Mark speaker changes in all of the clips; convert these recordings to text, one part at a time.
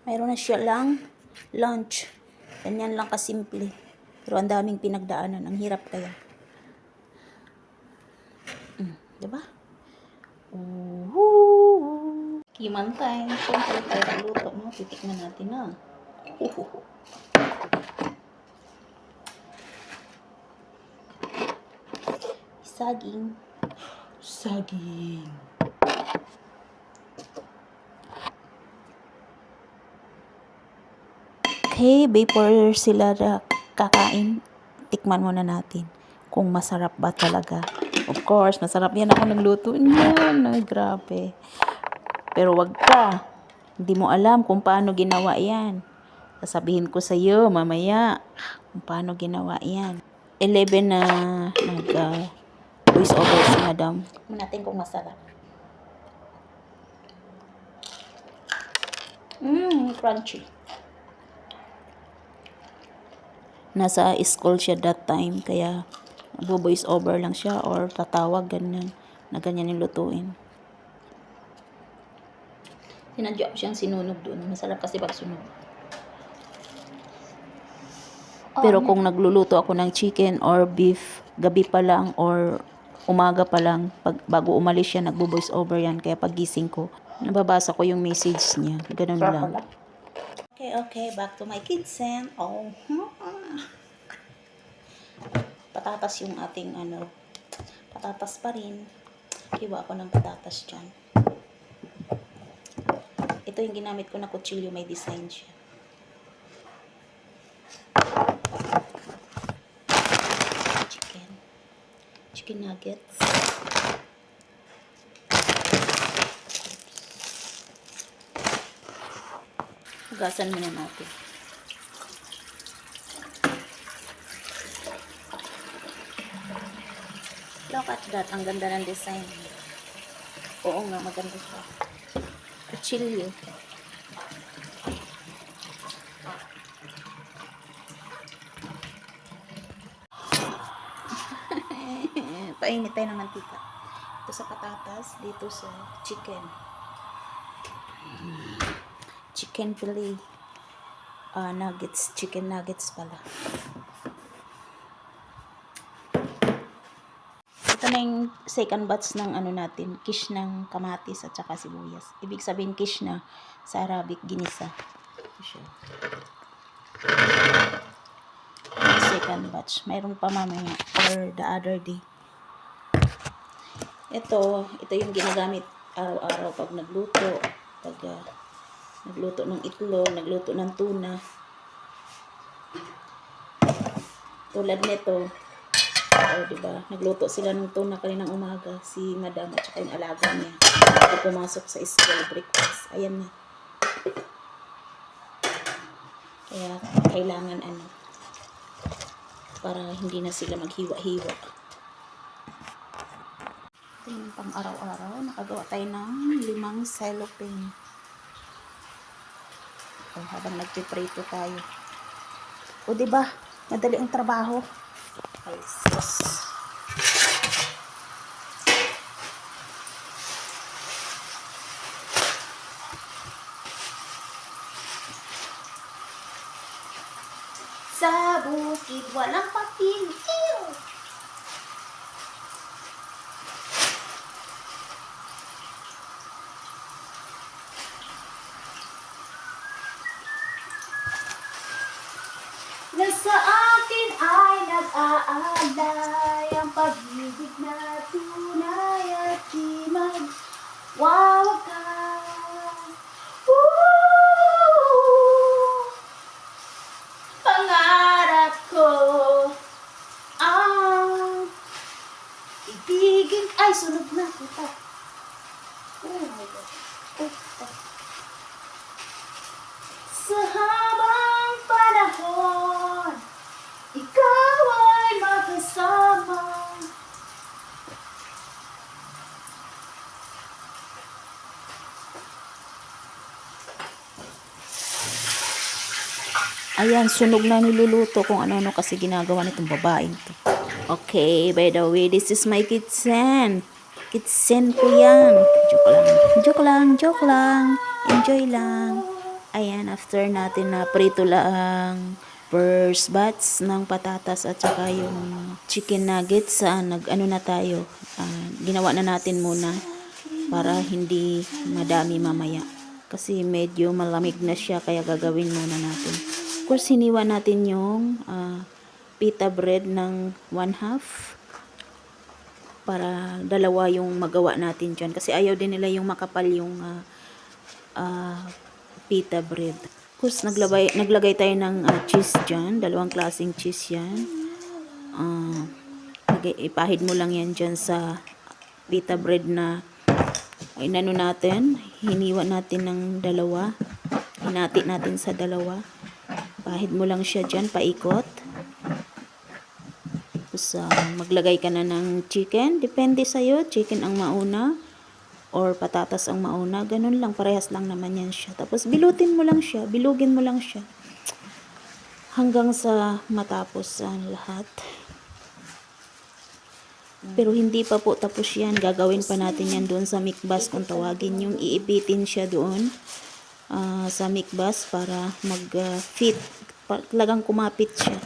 Speaker 1: Mayroon na siya lang lunch. Ganyan lang kasimple. Pero ang daming pinagdaanan. Ang hirap kaya. Diba? Kimantay. Siyempre tayo nagluto, no? Titikman natin na. Saging. Saging. Okay, before sila kakain, tikman muna natin kung masarap ba talaga. Of course, masarap yan ako nagluto niyan. Ay, grabe. Pero wag ka. Hindi mo alam kung paano ginawa yan. Sasabihin ko sa iyo mamaya kung paano ginawa yan. 11 na voice over si Madam. Tignan natin kung masarap. Crunchy. Nasa school siya that time, kaya voice over lang siya or tatawag ganyan, na ganyan yung lutuin. Sinadya ko siyang sinunog doon. Masarap kasi pag sunog. Pero kung nagluluto ako ng chicken or beef, gabi pa lang or umaga pa lang, bago umalis siya, nagbo-voice over yan. Kaya pagising ko, nababasa ko yung message niya. Ganun lang. Okay, back to my kitchen. Patatas yung ating patatas pa rin. Kiwa ako ng patatas dyan. Ito yung ginamit ko na kutsilyo, may design siya. Chicken nuggets. Hugasan muna natin. Look at that. Ang ganda ng design. Oo nga, maganda siya. Kutsilyo. Painit tayo ng mantika. Ito sa patatas, dito sa chicken. Chicken fillet. Nuggets. Chicken nuggets pala. Ito na yung second batch ng natin. Quiche ng kamatis at saka sibuyas. Ibig sabihin quiche na sa Arabic, ginisa. Second batch. Mayroon pa mamaya or the other day. Ito yung ginagamit araw-araw pag nagluto. Pag nagluto ng itlog, nagluto ng tuna. Tulad nito. Diba? Nagluto sila ng tuna kaninang umaga. Si Madam at saka yung alaga niya. Ito pumasok sa school breakfast. Ayan na. Kaya kailangan para hindi na sila maghiwa-hiwa. Ito yung pang araw-araw. Nakagawa tayo ng 5 cellophane. Habang nagpiprito tayo. O diba? Madali ang trabaho. Ay, sus. Sa bukid walang papiliw. Na sa akin ay nag-aalay ang pag-ibig na tunay at di magwawakas. Pangarap ko ang ibigin. Ay, sunog na kita. Oh my God. Sa habang panahon, ikaw ay makasama. Ayan, sunog na niluluto kung ano-ano kasi ginagawa nitong babaeng to. Okay, by the way, this is my kitchen. Kitchen ko yan. Joke lang. Joke lang, joke lang. Enjoy lang. Ayan, after natin na prito lang first batch ng patatas at saka yung chicken nuggets, nag-ano na tayo, ginawa na natin muna para hindi madami mamaya. Kasi medyo malamig na siya kaya gagawin muna natin. Of course, hiniwa natin yung pita bread ng 1/2 para dalawa yung magawa natin dyan. Kasi ayaw din nila yung makapal yung pita bread. Of course, naglagay tayo ng cheese dyan. Dalawang klaseng cheese yan. Ipahid mo lang yan dyan sa pita bread na inano natin. Hiniwa natin ng dalawa. Hinati natin sa dalawa. Pahid mo lang siya dyan, paikot. Tapos maglagay ka na ng chicken. Depende sa'yo. Chicken ang mauna or patatas ang mauna. Ganun lang. Parehas lang naman yan siya. Tapos bilutin mo lang siya. Bilugin mo lang siya. Hanggang sa matapos lahat. Pero hindi pa po tapos yan. Gagawin pa natin yan doon sa mikbas kung tawagin. Yung iipitin siya doon sa mikbas para mag-fit. Talagang kumapit siya.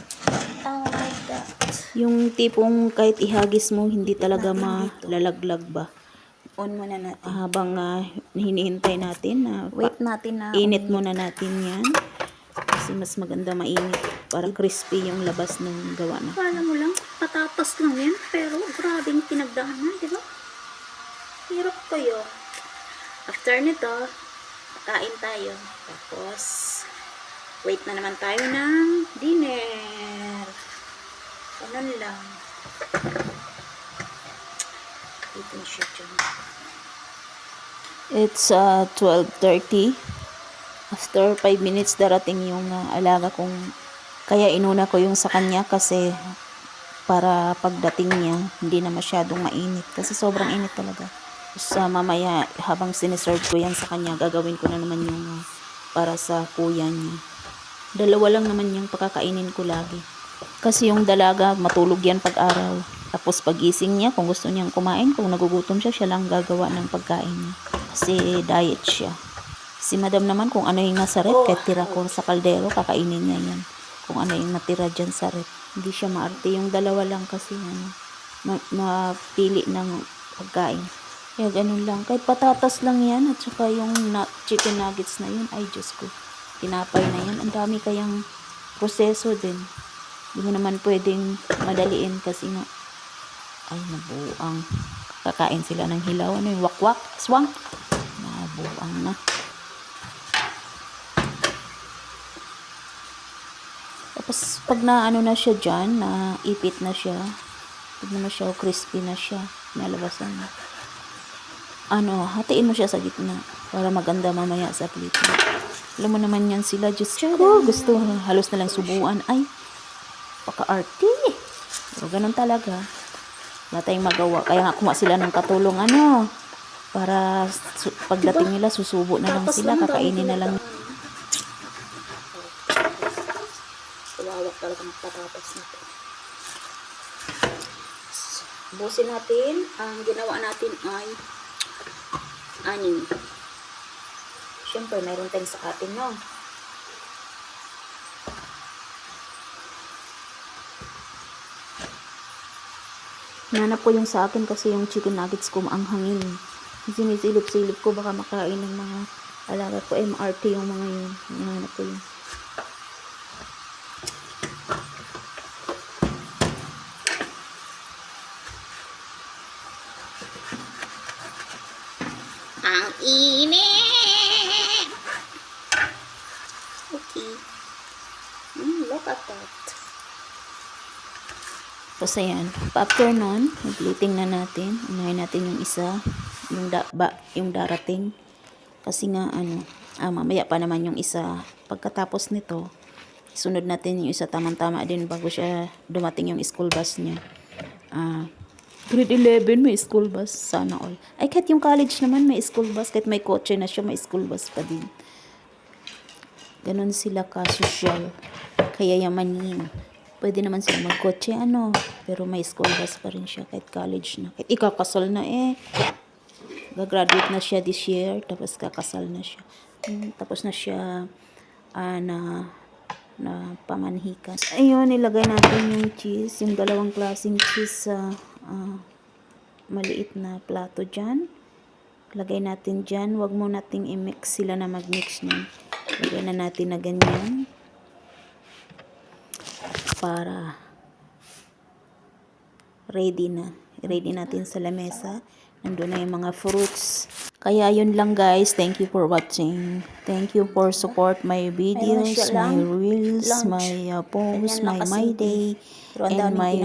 Speaker 1: Yung tipong kahit ihagis mo, hindi talaga malalaglag ba.
Speaker 2: On muna natin.
Speaker 1: Habang hinihintay natin,
Speaker 2: Wait natin na
Speaker 1: init muna natin yan. Kasi mas maganda mainit para crispy yung labas ng gawa na.
Speaker 2: Kala mo lang, patatas lang yan. Pero grabing pinagdaanan, di ba? Hirap kayo. After nito, kain tayo. Tapos, wait na naman tayo ng dinner. Ganun lang. Ito siya dyan.
Speaker 1: It's 12:30. After 5 minutes darating yung alaga kong, kaya inuna ko yung sa kanya kasi para pagdating niya hindi na masyadong mainit kasi sobrang init talaga. So mamaya habang sineserve ko yan sa kanya, gagawin ko na naman yung para sa kuya niya. Dalawa lang naman yung pakakainin ko lagi. Kasi yung dalaga matulog yan pag-araw. Tapos pagising niya, kung gusto niyang kumain, kung nagugutom siya, siya lang gagawa ng pagkain niya. Kasi diet siya. Si madam naman, kung ano yung nasa rep, kahit tira ko sa kaldero, kakainin niya yan. Kung ano yung natira dyan sa rep. Hindi siya maarte. Yung dalawa lang kasi mapili ng pagkain. Kaya ganun lang. Kahit patatas lang yan at saka yung chicken nuggets na yun, ay Diyos ko. Tinapay na yan. Ang dami kayang proseso din. Hindi mo naman pwedeng madaliin kasi nga ay nabuang. Kakain sila ng hilaw. Ano yung wakwak? Aswang? Nabuang na. Tapos pag naano na siya dyan, na ipit na siya, tignan mo siya, crispy na siya, nalabasan na. Hatiin mo siya sa gitna para maganda mamaya sa plate. Alam mo naman yan sila, Diyos ko, gusto halos na lang subuan. Ay, paka-arty. Pero ganun talaga. Wala tayong magawa. Kaya nga kumuha sila ng katulong para pagdating nila, susubo na lang sila, kakainin na lang.
Speaker 2: Wawak talagang patatas nito. Busin natin. Ang ginawa natin ay anin. Siyempre, mayroon tayong sakatin, no?
Speaker 1: Nanap ko yung sa akin kasi yung chicken nuggets ko ang hangin. Sinisilip-silip ko baka makain ng mga alaga ko. MRT yung mga yun. Nanap ko yun.
Speaker 2: Ang init! Okay. Look at that.
Speaker 1: Tapos ayan, after nun, mag-plating na natin. Unahin natin yung isa, yung darating. Kasi nga mamaya pa naman yung isa. Pagkatapos nito, sunod natin yung isa tamang-tama din bago siya dumating yung school bus niya. Grade 11 may school bus, sana all. Ay kahit yung college naman may school bus, kahit may kotse na siya, may school bus pa din. Ganon sila ka-social. Kaya yamanin. Pwede naman sila magkotse, pero may school bus pa rin siya kahit college na. Kahit ikakasal na gagraduate na siya this year, tapos kakasal na siya. Tapos na siya na pamanhikan. Ayun, ilagay natin yung cheese, yung dalawang klaseng cheese sa maliit na plato dyan. Lagay natin dyan. Huwag mo nating i-mix sila na mag-mix niyan. Lagay na natin na ganyan. Para ready na. Ready natin sa lamesa. Nandun na yung mga fruits. Kaya yun lang guys. Thank you for watching. Thank you for support my videos, my reels, my posts, my day, and my